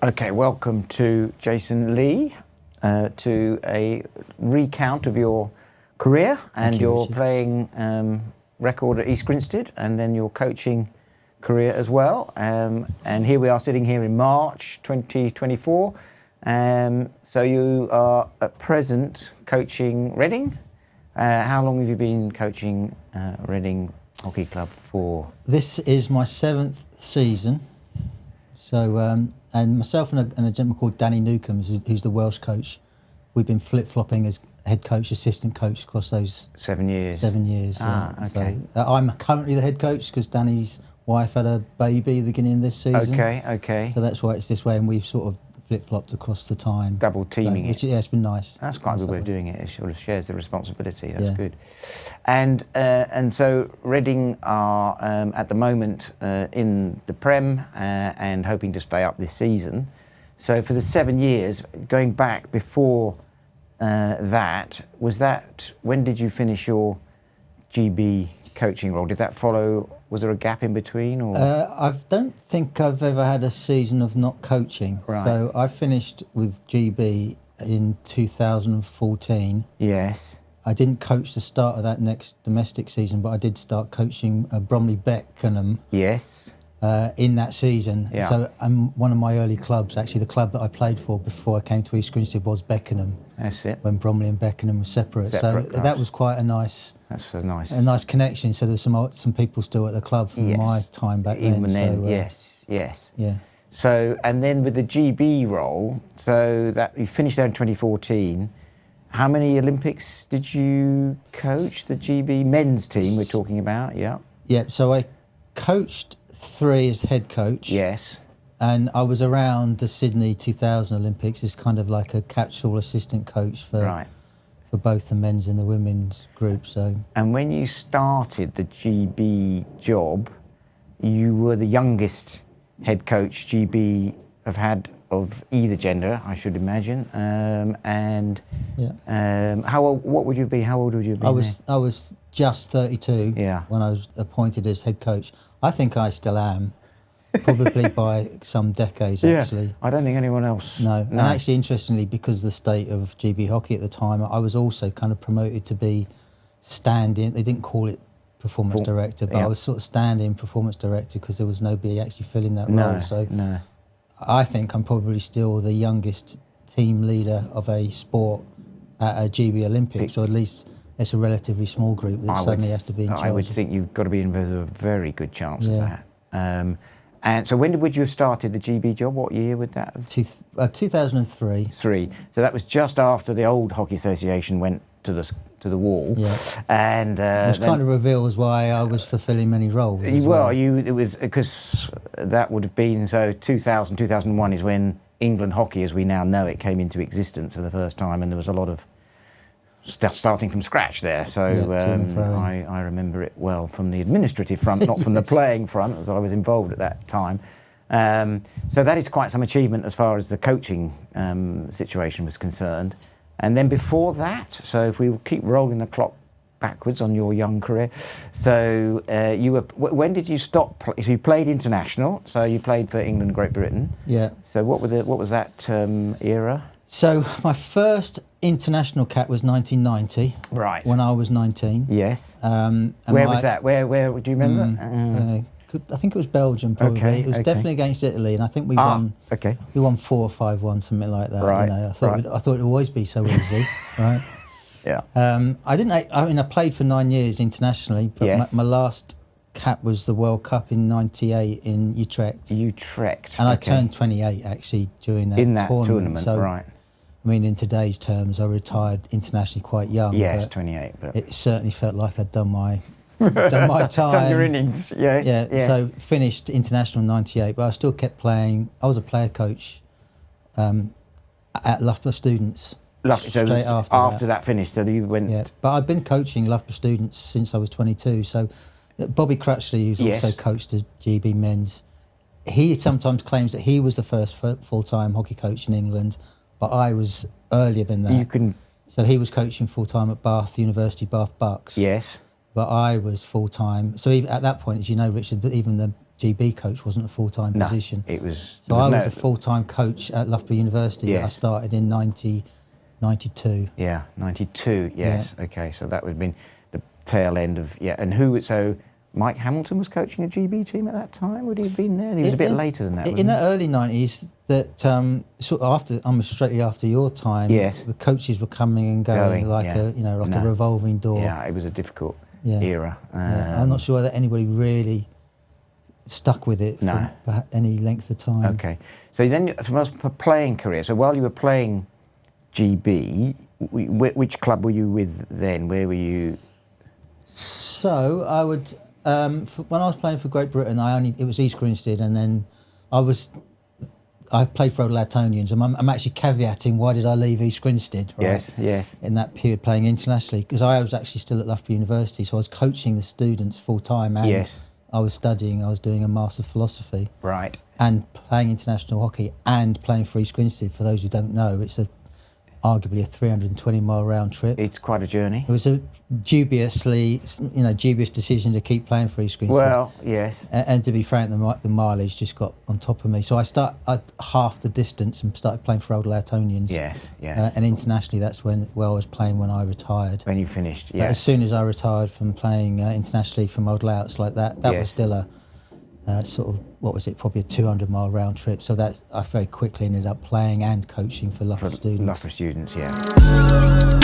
Okay, welcome to Jason Lee, to a recount of your career and your playing record at East Grinstead, and then your coaching career as well. And here we are sitting here in March 2024. So you are at present coaching Reading. How long have you been coaching Reading Hockey Club for? This is my 7th season. So, and myself and a gentleman called Danny Newcombe, who's the Welsh coach, we've been flip-flopping as head coach, assistant coach across those 7 years. 7 years. Okay. So, I'm currently the head coach because Danny's wife had a baby at the beginning of this season. Okay. So that's why it's this way, and we've sort of flip-flopped across the time. Double teaming it. Yeah, it's been nice. That's quite a good way of doing it. It sort of shares the responsibility. That's good. And so Reading are at the moment in the Prem and hoping to stay up this season. So for the 7 years, going back before that, when did you finish your GB coaching role? Did that follow? Was there a gap in between? Or? I don't think I've ever had a season of not coaching. Right. So I finished with GB in 2014. Yes. I didn't coach the start of that next domestic season, but I did start coaching Bromley Beckenham. Yes. In that season. Yeah. So one of my early clubs, actually the club that I played for before I came to East Grinstead, was Beckenham. That's it. When Bromley and Beckenham were separate. So that was quite a nice. That's a nice connection. So there's some people still at the club from my time back then. Even then, yes. Yeah. So, and then with the GB role, so that you finished there in 2014. How many Olympics did you coach? The GB men's team we're talking about, yeah. Yeah. So I coached 3 as head coach. Yes. And I was around the Sydney 2000 Olympics as kind of like a catch-all assistant coach for both the men's and the women's group. So. And when you started the GB job, you were the youngest head coach GB have had of either gender, I should imagine. What would you be? How old would you be? I was just 32 when I was appointed as head coach. I think I still am, probably by some decades, actually. I don't think anyone else. No. And actually, interestingly, because of the state of GB hockey at the time, I was also kind of promoted to be stand-in. They didn't call it performance director, but I was sort of stand-in performance director because there was nobody actually filling that role. So I think I'm probably still the youngest team leader of a sport at a GB Olympics, or at least it's a relatively small group that suddenly has to be in charge. I would think you've got to be in with a very good chance of that. And so when would you have started the GB job? What year would that have? 2003. So that was just after the old Hockey Association went to the wall. Yeah. And which kind of reveals why I was fulfilling many roles. It was because that would have been 2000, 2001 is when England hockey, as we now know it, came into existence for the first time, and there was a lot of starting from scratch there. So I remember it well from the administrative front, not from the playing front, as I was involved at that time. So that is quite some achievement as far as the coaching situation was concerned. And then before that, so if we keep rolling the clock backwards on your young career, so you were. When did you stop? So you played international. So you played for England, Great Britain. Yeah. So what was that era? So my first international cap was 1990. Right. When I was 19. Yes. Where was that? Where do you remember? I think it was Belgium, probably. Okay, it was definitely against Italy, and I think we won. Okay. We won 4 or 5-1, something like that. Right. You know, I thought it'd always be so easy, right? Yeah. I played for 9 years internationally, but my last cap was the World Cup in '98 in Utrecht. And I turned 28 actually during that tournament. So, right. I mean, in today's terms, I retired internationally quite young. Yes, 28. But it certainly felt like I'd done my time. Done your innings, yes. Yeah. So finished international in '98, but I still kept playing. I was a player coach at Loughborough Students. Straight after that finished, so you went. Yeah, but I've been coaching Loughborough Students since I was 22. So Bobby Crutchley, who's also coached the GB men's, he sometimes claims that he was the first full-time hockey coach in England, but I was earlier than that. So he was coaching full-time at Bath Bath Bucks. Yes. But I was full-time. So even at that point, as you know, Richard, even the GB coach wasn't a full-time No, position. it was. So I was a full-time coach at Loughborough University. Yes. I started in 1992. Yeah, 92. Yes. Yeah. Okay, so that would have been the tail end of And who? So Mike Hamilton was coaching a GB team at that time. Would he have been there? He was a bit later than that. In the early 90s, that sort of almost straight after your time, yes, the coaches were coming and going like a a revolving door. Yeah, it was a difficult era. I'm not sure that anybody really stuck with it for any length of time. Okay, so then for playing career. So while you were playing GB, which club were you with then? Where were you? So I would. When I was playing for Great Britain, it was East Grinstead, and then I played for Old Latonians, and I'm actually caveating why did I leave East Grinstead, right? Yes. In that period playing internationally, because I was actually still at Loughborough University, so I was coaching the students full time, and I was studying. I was doing a Master of Philosophy, right, and playing international hockey and playing for East Grinstead. For those who don't know, it's arguably a 320-mile round trip. It's quite a journey. It was a dubious decision to keep playing for East Grinstead. Well, yes. And to be frank, the mileage just got on top of me. So I half the distance and started playing for Old Latonians. Yes. And internationally, that's I was playing when I retired. When you finished, But as soon as I retired from playing internationally from Old Louts like that was still a sort of, probably a 200-mile round trip. So that I very quickly ended up playing and coaching for Loughborough students. Loughborough students, yeah.